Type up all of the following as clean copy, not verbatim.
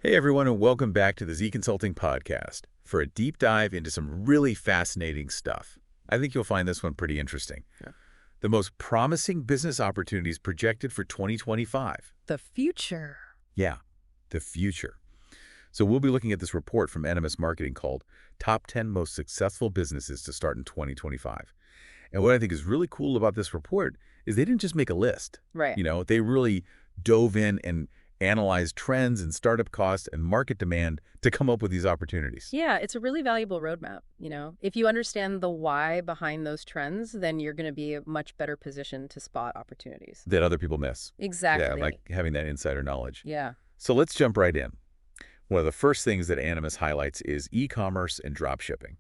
Hey everyone, and welcome back to the Z Consulting Podcast for a deep dive into some really fascinating stuff. I think you'll find this one pretty interesting. Yeah. The most promising business opportunities projected for 2025. The future. Yeah, the future. So we'll be looking at this report from NMS Marketing called Top 10 Most Successful Businesses to Start in 2025. And what I think is really cool about this report is they didn't just make a list. Right. They really dove in and analyze trends and startup costs and market demand to come up with these opportunities. Yeah, it's a really valuable roadmap. If you understand the why behind those trends, then you're going to be a much better position to spot opportunities. That other people miss. Exactly. Yeah, like having that insider knowledge. Yeah. So let's jump right in. One of the first things that Animus highlights is e-commerce and dropshipping.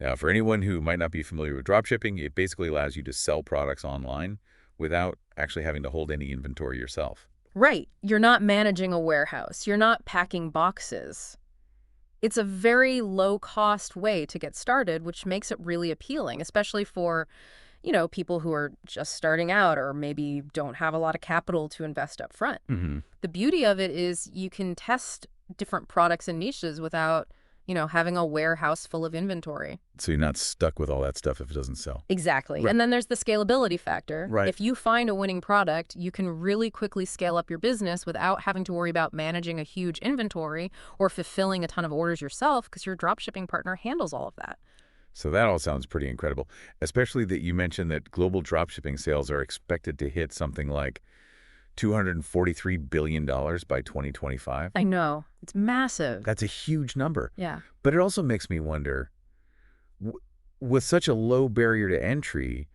Now, for anyone who might not be familiar with dropshipping, it basically allows you to sell products online without actually having to hold any inventory yourself. Right. You're not managing a warehouse. You're not packing boxes. It's a very low-cost way to get started, which makes it really appealing, especially for, people who are just starting out or maybe don't have a lot of capital to invest up front. Mm-hmm. The beauty of it is you can test different products and niches without, having a warehouse full of inventory. So you're not stuck with all that stuff if it doesn't sell. Exactly. Right. And then there's the scalability factor. Right. If you find a winning product, you can really quickly scale up your business without having to worry about managing a huge inventory or fulfilling a ton of orders yourself because your dropshipping partner handles all of that. So that all sounds pretty incredible, especially that you mentioned that global dropshipping sales are expected to hit something like $243 billion by 2025. I know. It's massive. That's a huge number. Yeah. But it also makes me wonder, with such a low barrier to entry,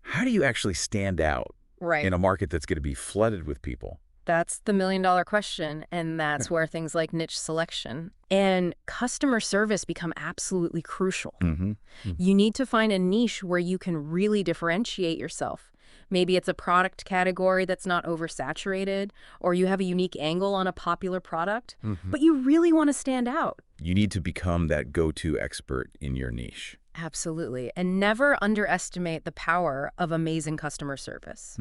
how do you actually stand out Right. in a market that's going to be flooded with people? That's the million-dollar question, and that's where things like niche selection and customer service become absolutely crucial. Mm-hmm. You need to find a niche where you can really differentiate yourself. Maybe it's a product category that's not oversaturated, or you have a unique angle on a popular product, but you really want to stand out. You need to become that go-to expert in your niche. Absolutely. And never underestimate the power of amazing customer service.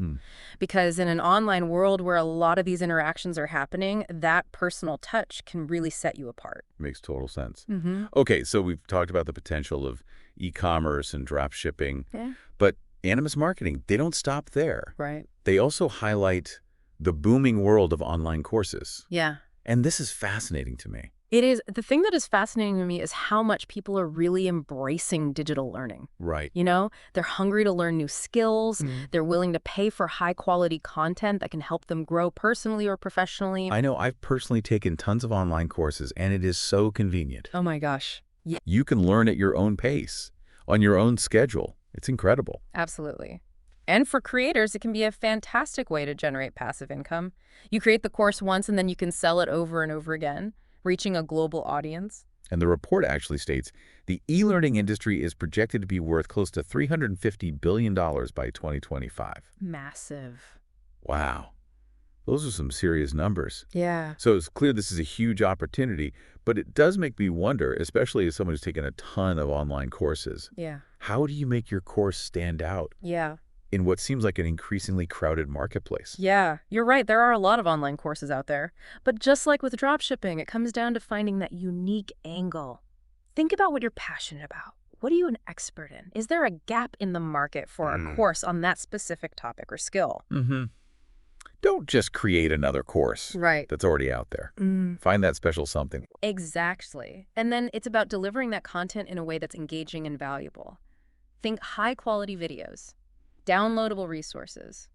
Because in an online world where a lot of these interactions are happening, that personal touch can really set you apart. Makes total sense. Mm-hmm. Okay, so we've talked about the potential of e-commerce and drop shipping, Yeah. but Animus Marketing, they don't stop there. Right. They also highlight the booming world of online courses. Yeah. And this is fascinating to me. It is. The thing that is fascinating to me is how much people are really embracing digital learning. Right. They're hungry to learn new skills. They're willing to pay for high-quality content that can help them grow personally or professionally. I know I've personally taken tons of online courses, and it is so convenient. Oh my gosh. Yeah, You can learn at your own pace, on your own schedule. It's incredible. absolutely. And for creators, it can be a fantastic way to generate passive income. You create the course once, and then you can sell it over and over again, reaching a global audience. And the report actually states the e-learning industry is projected to be worth close to $350 billion by 2025. Massive. Wow. Those are some serious numbers. Yeah. So it's clear this is a huge opportunity, but it does make me wonder, especially as someone who's taken a ton of online courses, Yeah. how do you make your course stand out Yeah. in what seems like an increasingly crowded marketplace? Yeah, you're right. There are a lot of online courses out there. But just like with dropshipping, it comes down to finding that unique angle. Think about what you're passionate about. What are you an expert in? Is there a gap in the market for a course on that specific topic or skill? Mm-hmm. Don't just create another course Right. that's already out there. Find that special something. Exactly. And then it's about delivering that content in a way that's engaging and valuable. Think high-quality videos, downloadable resources,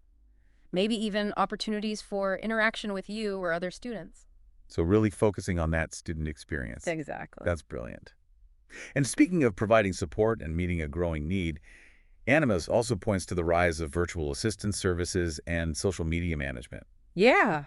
maybe even opportunities for interaction with you or other students. So really focusing on that student experience. Exactly. That's brilliant. And speaking of providing support and meeting a growing need, Animus also points to the rise of virtual assistant services and social media management. Yeah.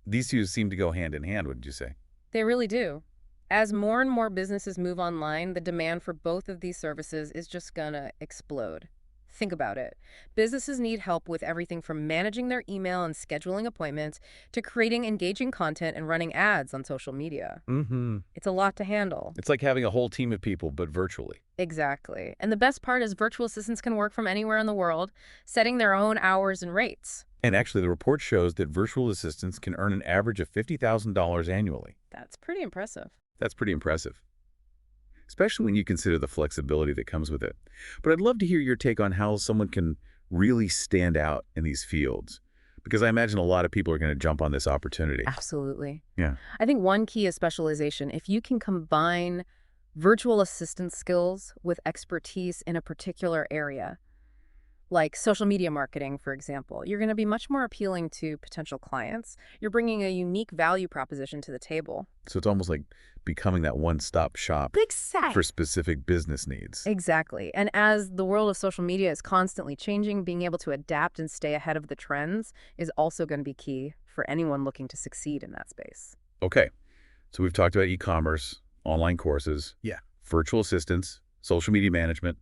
These two seem to go hand in hand, wouldn't you say? They really do. As more and more businesses move online, the demand for both of these services is just gonna explode. Think about it. Businesses need help with everything from managing their email and scheduling appointments to creating engaging content and running ads on social media. Mm-hmm. It's a lot to handle. It's like having a whole team of people, but virtually. Exactly. And the best part is virtual assistants can work from anywhere in the world, setting their own hours and rates. And actually, the report shows that virtual assistants can earn an average of $50,000 annually. That's pretty impressive. That's pretty impressive, especially when you consider the flexibility that comes with it. But I'd love to hear your take on how someone can really stand out in these fields, because I imagine a lot of people are going to jump on this opportunity. Absolutely. Yeah. I think one key is specialization. If you can combine virtual assistant skills with expertise in a particular area, like social media marketing, for example, you're going to be much more appealing to potential clients. You're bringing a unique value proposition to the table. So it's almost like becoming that one-stop shop Exactly. for specific business needs. Exactly. And as the world of social media is constantly changing, being able to adapt and stay ahead of the trends is also going to be key for anyone looking to succeed in that space. Okay, so we've talked about e-commerce, online courses, virtual assistants, social media management.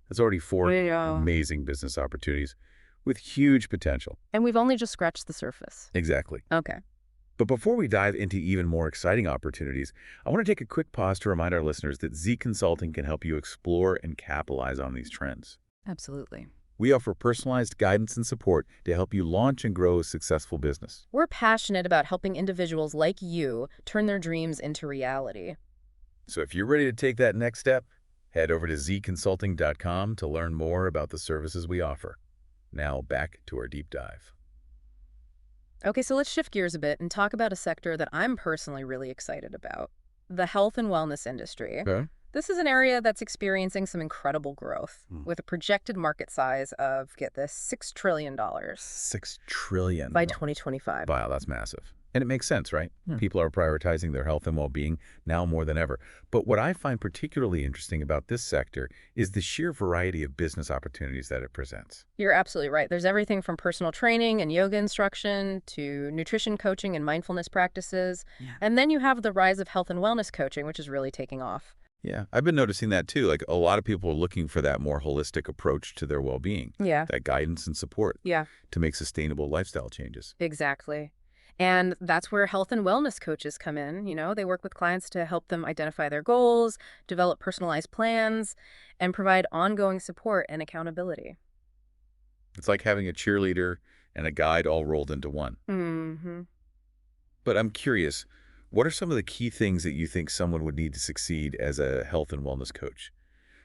That's already four Yeah. amazing business opportunities with huge potential. And we've only just scratched the surface. Exactly. Okay. But before we dive into even more exciting opportunities, I want to take a quick pause to remind our listeners that Z Consulting can help you explore and capitalize on these trends. Absolutely. We offer personalized guidance and support to help you launch and grow a successful business. We're passionate about helping individuals like you turn their dreams into reality. So if you're ready to take that next step, head over to zconsulting.com to learn more about the services we offer. Now back to our deep dive. Okay, so let's shift gears a bit and talk about a sector that I'm personally really excited about, the health and wellness industry. Okay. This is an area that's experiencing some incredible growth with a projected market size of, get this, $6 trillion $6 trillion. by 2025. Wow, that's massive. And it makes sense, right? People are prioritizing their health and well-being now more than ever. But what I find particularly interesting about this sector is the sheer variety of business opportunities that it presents. You're absolutely right. There's everything from personal training and yoga instruction to nutrition coaching and mindfulness practices. And then you have the rise of health and wellness coaching, which is really taking off. Yeah, I've been noticing that too. Like a lot of people are looking for that more holistic approach to their well-being, Yeah. that guidance and support Yeah. to make sustainable lifestyle changes. Exactly. And that's where health and wellness coaches come in. They work with clients to help them identify their goals, develop personalized plans, and provide ongoing support and accountability. It's like having a cheerleader and a guide all rolled into one. Mm-hmm. But I'm curious, what are some of the key things that you think someone would need to succeed as a health and wellness coach?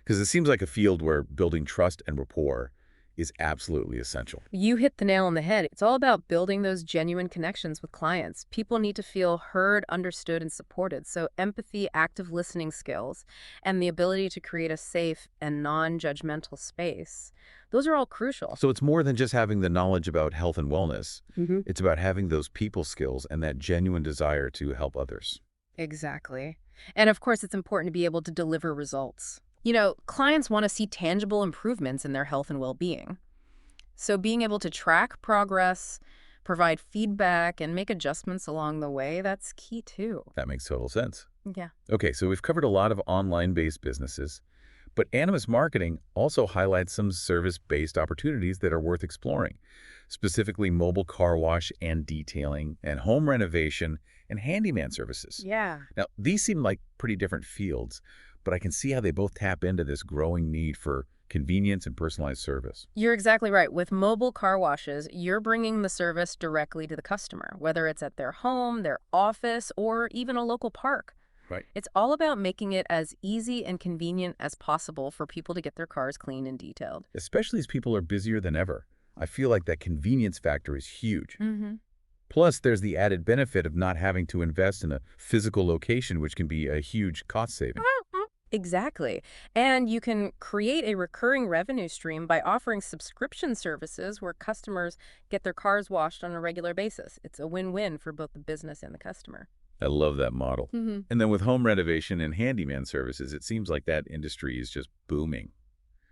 Because it seems like a field where building trust and rapport is absolutely essential. You hit the nail on the head. It's all about building those genuine connections with clients. People need to feel heard, understood, and supported. So empathy, active listening skills, and the ability to create a safe and non-judgmental space, those are all crucial. So it's more than just having the knowledge about health and wellness. Mm-hmm. It's about having those people skills and that genuine desire to help others. Exactly. And of course, it's important to be able to deliver results. Clients want to see tangible improvements in their health and well-being. So being able to track progress, provide feedback, and make adjustments along the way, that's key too. That makes total sense. Yeah. Okay, so we've covered a lot of online-based businesses, but Animus Marketing also highlights some service-based opportunities that are worth exploring, specifically mobile car wash and detailing, and home renovation and handyman services. Yeah. Now, these seem like pretty different fields, but I can see how they both tap into this growing need for convenience and personalized service. You're exactly right. With mobile car washes, you're bringing the service directly to the customer, whether it's at their home, their office, or even a local park. Right. It's all about making it as easy and convenient as possible for people to get their cars clean and detailed. Especially as people are busier than ever. I feel like that convenience factor is huge. Mm-hmm. Plus, there's the added benefit of not having to invest in a physical location, which can be a huge cost saving. Exactly. And you can create a recurring revenue stream by offering subscription services where customers get their cars washed on a regular basis. It's a win-win for both the business and the customer. I love that model. Mm-hmm. And then with home renovation and handyman services, it seems like that industry is just booming,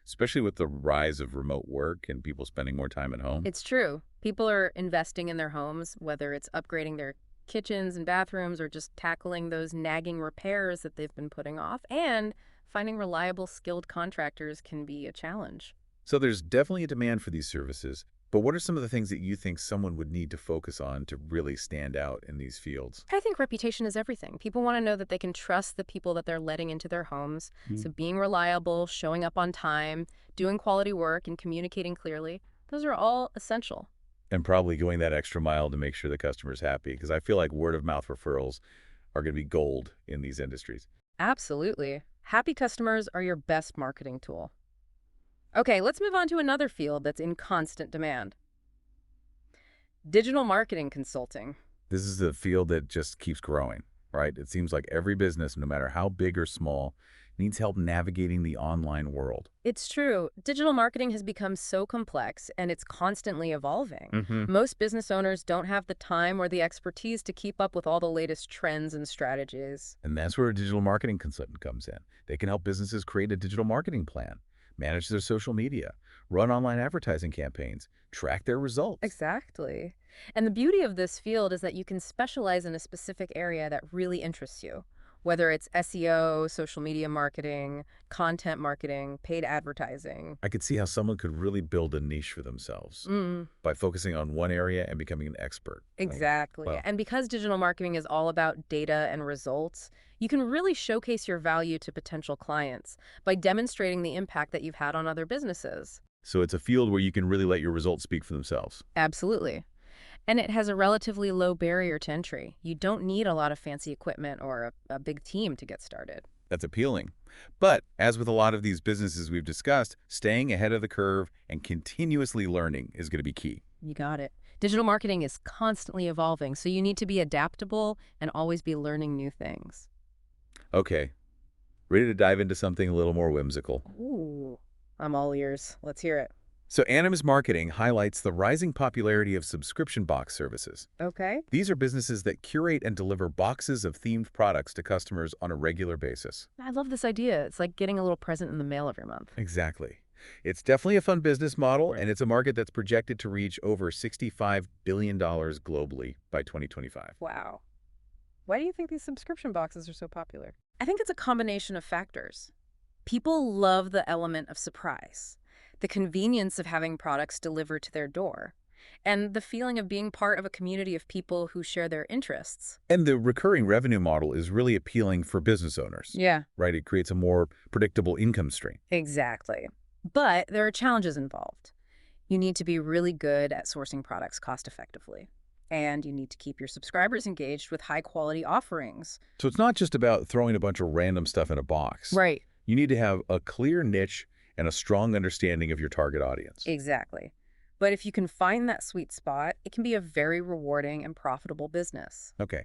especially with the rise of remote work and people spending more time at home. It's true. People are investing in their homes, whether it's upgrading their kitchens and bathrooms or just tackling those nagging repairs that they've been putting off. And finding reliable, skilled contractors can be a challenge. So there's definitely a demand for these services, but what are some of the things that you think someone would need to focus on to really stand out in these fields? I think reputation is everything. People want to know that they can trust the people that they're letting into their homes. So Mm. being reliable, showing up on time, doing quality work, and communicating clearly, those are all essential. And probably going that extra mile to make sure the customer's happy, because I feel like word of mouth referrals are going to be gold in these industries. Absolutely. Happy customers are your best marketing tool. Okay, let's move on to another field that's in constant demand: digital marketing consulting. This is a field that just keeps growing, right? It seems like every business, no matter how big or small, needs help navigating the online world. It's true. Digital marketing has become so complex and it's constantly evolving. Hmm. Most business owners don't have the time or the expertise to keep up with all the latest trends and strategies. And that's where a digital marketing consultant comes in. They can help businesses create a digital marketing plan, manage their social media, run online advertising campaigns, track their results. Exactly. And the beauty of this field is that you can specialize in a specific area that really interests you, whether it's SEO, social media marketing, content marketing, paid advertising. I could see how someone could really build a niche for themselves Mm, by focusing on one area and becoming an expert. Oh, exactly. well, And because digital marketing is all about data and results, you can really showcase your value to potential clients by demonstrating the impact that you've had on other businesses. so it's a field where you can really let your results speak for themselves. Absolutely. And it has a relatively low barrier to entry. You don't need a lot of fancy equipment or a big team to get started. That's appealing. But as with a lot of these businesses we've discussed, staying ahead of the curve and continuously learning is going to be key. You got it. Digital marketing is constantly evolving, so you need to be adaptable and always be learning new things. Okay, ready to dive into something a little more whimsical. Ooh, I'm all ears. Let's hear it. So Animus Marketing highlights the rising popularity of subscription box services. Okay. These are businesses that curate and deliver boxes of themed products to customers on a regular basis. I love this idea. It's like getting a little present in the mail every month. Exactly. It's definitely a fun business model, Right. and it's a market that's projected to reach over $65 billion globally by 2025. Wow. Why do you think these subscription boxes are so popular? I think it's a combination of factors. People love the element of surprise, the convenience of having products delivered to their door, and the feeling of being part of a community of people who share their interests. And the recurring revenue model is really appealing for business owners, Yeah, right? It creates a more predictable income stream. exactly. But there are challenges involved. You need to be really good at sourcing products cost effectively. And you need to keep your subscribers engaged with high quality offerings. So it's not just about throwing a bunch of random stuff in a box. Right. You need to have a clear niche and a strong understanding of your target audience. Exactly. But if you can find that sweet spot, it can be a very rewarding and profitable business. Okay.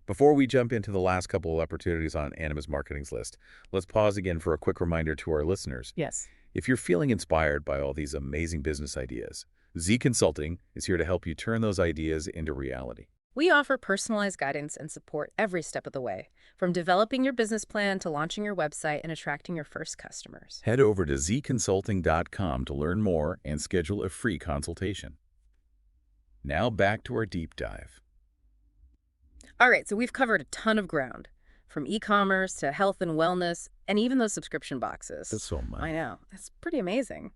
Before we jump into the last couple of opportunities on Animus Marketing's list, let's pause again for a quick reminder to our listeners. Yes. If you're feeling inspired by all these amazing business ideas, Z Consulting is here to help you turn those ideas into reality. We offer personalized guidance and support every step of the way, from developing your business plan to launching your website and attracting your first customers. Head over to zconsulting.com to learn more and schedule a free consultation. Now back to our deep dive. All right, so we've covered a ton of ground, from e-commerce to health and wellness, and even those subscription boxes. That's so much. I know. That's pretty amazing.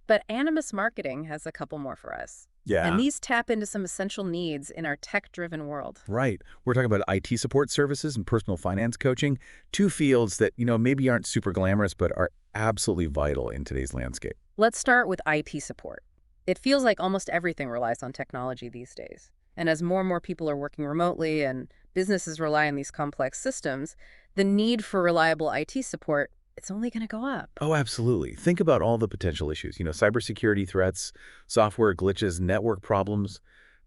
But Animus Marketing has a couple more for us. Yeah. And these tap into some essential needs in our tech-driven world. Right. We're talking about IT support services and personal finance coaching, two fields that, maybe aren't super glamorous, but are absolutely vital in today's landscape. Let's start with IT support. It feels like almost everything relies on technology these days. And as more and more people are working remotely and businesses rely on these complex systems, the need for reliable IT support, it's only going to go up. Oh, absolutely. Think about all the potential issues, cybersecurity threats, software glitches, network problems.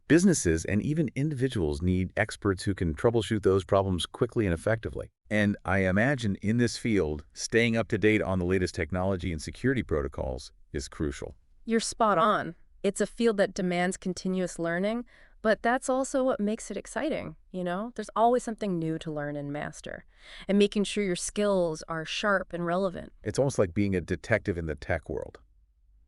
Businesses and even individuals need experts who can troubleshoot those problems quickly and effectively. And I imagine in this field, staying up to date on the latest technology and security protocols is crucial. You're spot on. It's a field that demands continuous learning, but that's also what makes it exciting, There's always something new to learn and master, and making sure your skills are sharp and relevant. It's almost like being a detective in the tech world,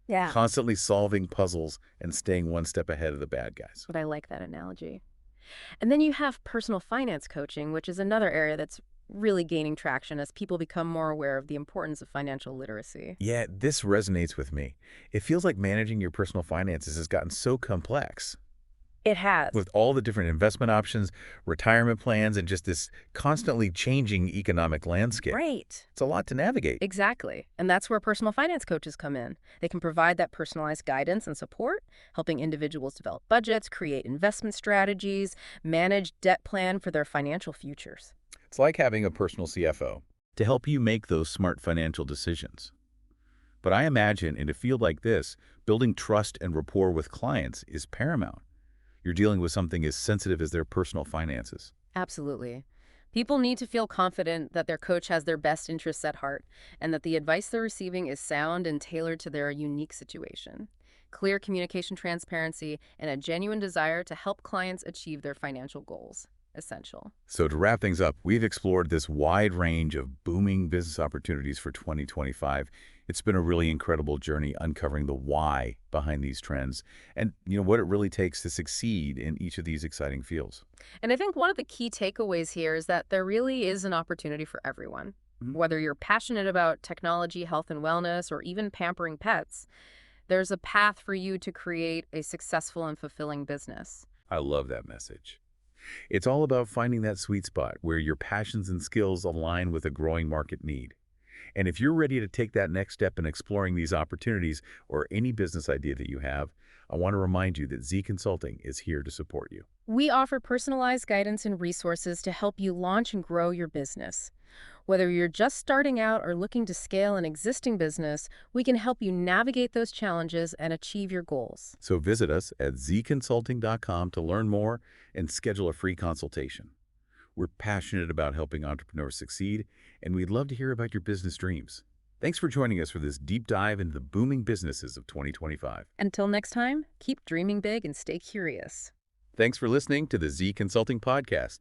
Yeah. constantly solving puzzles and staying one step ahead of the bad guys. But I like that analogy. And then you have personal finance coaching, which is another area that's really gaining traction as people become more aware of the importance of financial literacy. Yeah, this resonates with me. It feels like managing your personal finances has gotten so complex. It has. With all the different investment options, retirement plans, and just this constantly changing economic landscape. Right. It's a lot to navigate. Exactly. And that's where personal finance coaches come in. They can provide that personalized guidance and support, helping individuals develop budgets, create investment strategies, manage debt plan for their financial futures. It's like having a personal CFO to help you make those smart financial decisions. But I imagine in a field like this, building trust and rapport with clients is paramount. You're dealing with something as sensitive as their personal finances. Absolutely. People need to feel confident that their coach has their best interests at heart and that the advice they're receiving is sound and tailored to their unique situation. Clear communication, transparency, and a genuine desire to help clients achieve their financial goals. Essential. So to wrap things up, we've explored this wide range of booming business opportunities for 2025. It's been a really incredible journey uncovering the why behind these trends and what it really takes to succeed in each of these exciting fields. And I think one of the key takeaways here is that there really is an opportunity for everyone. Mhm. Whether you're passionate about technology, health and wellness, or even pampering pets, there's a path for you to create a successful and fulfilling business. I love that message. It's all about finding that sweet spot where your passions and skills align with a growing market need. And if you're ready to take that next step in exploring these opportunities or any business idea that you have, I want to remind you that Z Consulting is here to support you. We offer personalized guidance and resources to help you launch and grow your business. Whether you're just starting out or looking to scale an existing business, we can help you navigate those challenges and achieve your goals. So visit us at zconsulting.com to learn more and schedule a free consultation. We're passionate about helping entrepreneurs succeed, and we'd love to hear about your business dreams. Thanks for joining us for this deep dive into the booming businesses of 2025. Until next time, keep dreaming big and stay curious. Thanks for listening to the Z Consulting Podcast.